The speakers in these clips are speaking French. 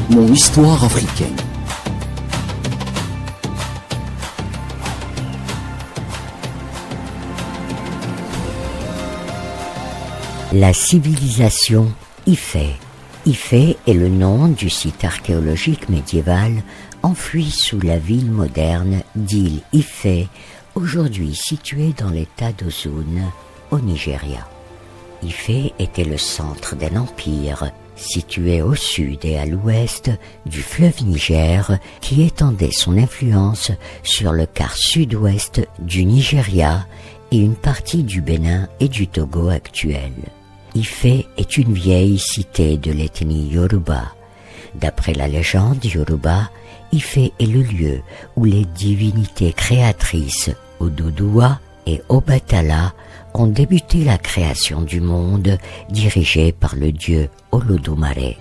Mon histoire africaine. La civilisation Ifé. Ifé est le nom du site archéologique médiéval enfoui sous la ville moderne d'Ile Ifé, aujourd'hui située dans l'état d'Osun, au Nigeria. Ifé était le centre d'un empire situé au sud et à l'ouest du fleuve Niger qui étendait son influence sur le quart sud-ouest du Nigeria et une partie du Bénin et du Togo actuel. Ifé est une vieille cité de l'ethnie Yoruba. D'après la légende Yoruba, Ifé est le lieu où les divinités créatrices Oduduwa et Obatala ont débuté la création du monde dirigée par le dieu Olodumare.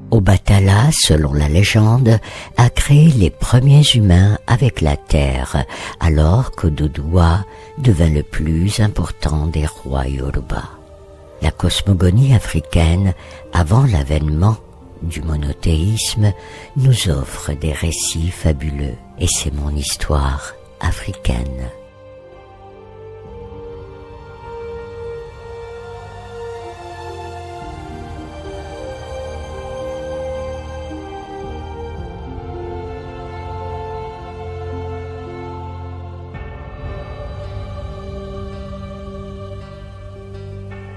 Obatala, selon la légende, a créé les premiers humains avec la terre, alors qu'Oduduwa devint le plus important des rois Yoruba. La cosmogonie africaine, avant l'avènement du monothéisme, nous offre des récits fabuleux, et c'est mon histoire africaine.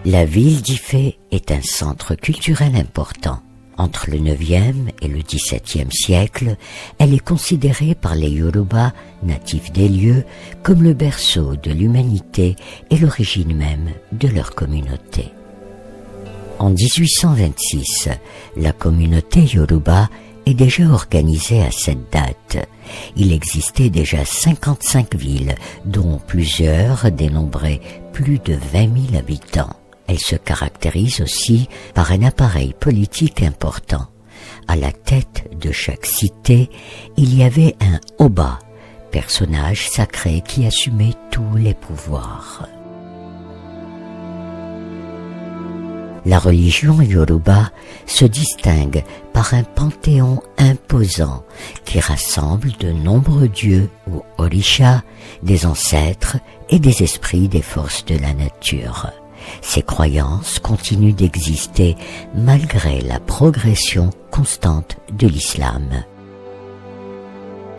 La ville d'Ifé est un centre culturel important. Entre le 9e et le 17e siècle, elle est considérée par les Yoruba, natifs des lieux, comme le berceau de l'humanité et l'origine même de leur communauté. En 1826, la communauté Yoruba est déjà organisée à cette date. Il existait déjà 55 villes, dont plusieurs dénombraient plus de 20 000 habitants. Elle se caractérise aussi par un appareil politique important. À la tête de chaque cité, il y avait un Oba, personnage sacré qui assumait tous les pouvoirs. La religion Yoruba se distingue par un panthéon imposant qui rassemble de nombreux dieux ou orishas, des ancêtres et des esprits des forces de la nature. Ces croyances continuent d'exister malgré la progression constante de l'islam.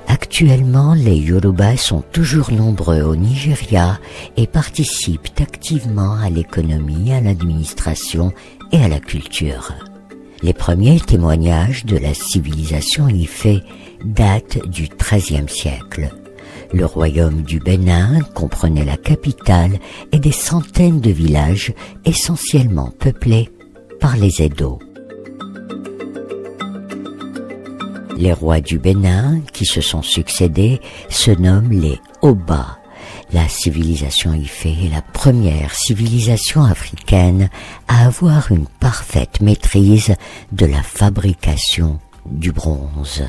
Actuellement, les Yoruba sont toujours nombreux au Nigeria et participent activement à l'économie, à l'administration et à la culture. Les premiers témoignages de la civilisation Ifé datent du XIIIe siècle. Le royaume du Bénin comprenait la capitale et des centaines de villages essentiellement peuplés par les Edo. Les rois du Bénin qui se sont succédés se nomment les Oba. La civilisation Ifé est la première civilisation africaine à avoir une parfaite maîtrise de la fabrication du bronze.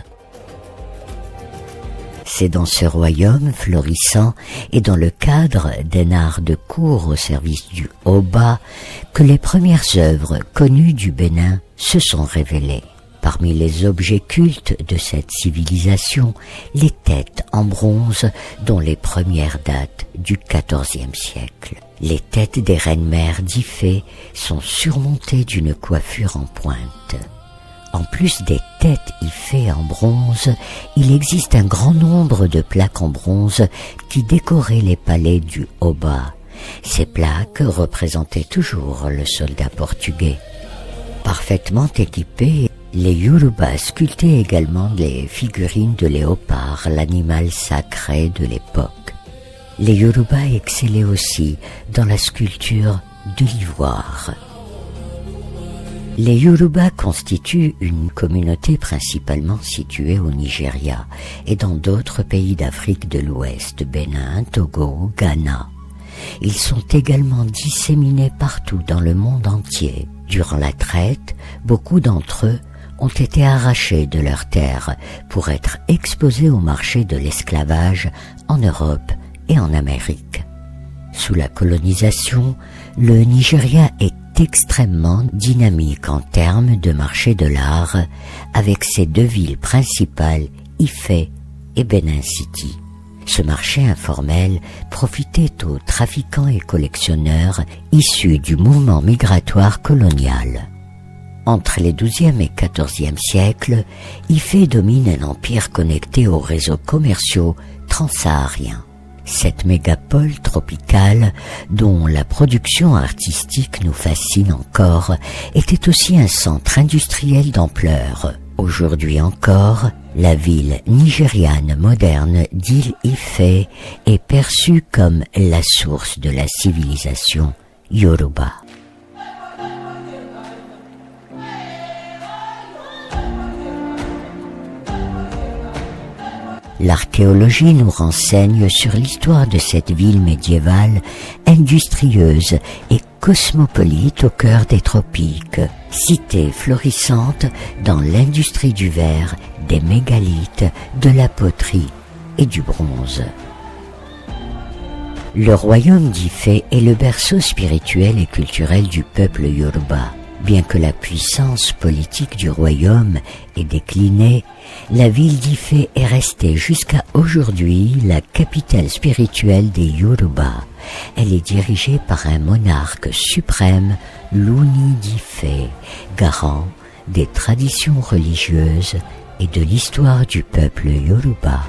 C'est dans ce royaume florissant et dans le cadre d'un art de cour au service du Oba que les premières œuvres connues du Bénin se sont révélées. Parmi les objets cultes de cette civilisation, les têtes en bronze dont les premières datent du XIVe siècle. Les têtes des reines-mères d'Ifé sont surmontées d'une coiffure en pointe. En plus des têtes Ifé en bronze, il existe un grand nombre de plaques en bronze qui décoraient les palais du Oba. Ces plaques représentaient toujours le soldat portugais. Parfaitement équipés, les Yoruba sculptaient également les figurines de léopard, l'animal sacré de l'époque. Les Yoruba excellaient aussi dans la sculpture de l'ivoire. Les Yoruba constituent une communauté principalement située au Nigeria et dans d'autres pays d'Afrique de l'Ouest, Bénin, Togo, Ghana. Ils sont également disséminés partout dans le monde entier. Durant la traite, beaucoup d'entre eux ont été arrachés de leurs terres pour être exposés au marché de l'esclavage en Europe et en Amérique. Sous la colonisation, le Nigeria est extrêmement dynamique en termes de marché de l'art, avec ses deux villes principales, Ifẹ̀ et Benin City. Ce marché informel profitait aux trafiquants et collectionneurs issus du mouvement migratoire colonial. Entre les XIIe et XIVe siècles, Ifẹ̀ domine un empire connecté aux réseaux commerciaux transsahariens. Cette mégapole tropicale, dont la production artistique nous fascine encore, était aussi un centre industriel d'ampleur. Aujourd'hui encore, la ville nigériane moderne d'Ile-Ifẹ̀ est perçue comme la source de la civilisation Yoruba. L'archéologie nous renseigne sur l'histoire de cette ville médiévale, industrieuse et cosmopolite au cœur des tropiques, cité florissante dans l'industrie du verre, des mégalithes, de la poterie et du bronze. Le royaume d'Ifẹ̀ est le berceau spirituel et culturel du peuple Yoruba. Bien que la puissance politique du royaume ait décliné, la ville d'Ifẹ̀ est restée jusqu'à aujourd'hui la capitale spirituelle des Yoruba. Elle est dirigée par un monarque suprême, l'Ooni d'Ifẹ̀, garant des traditions religieuses et de l'histoire du peuple Yoruba.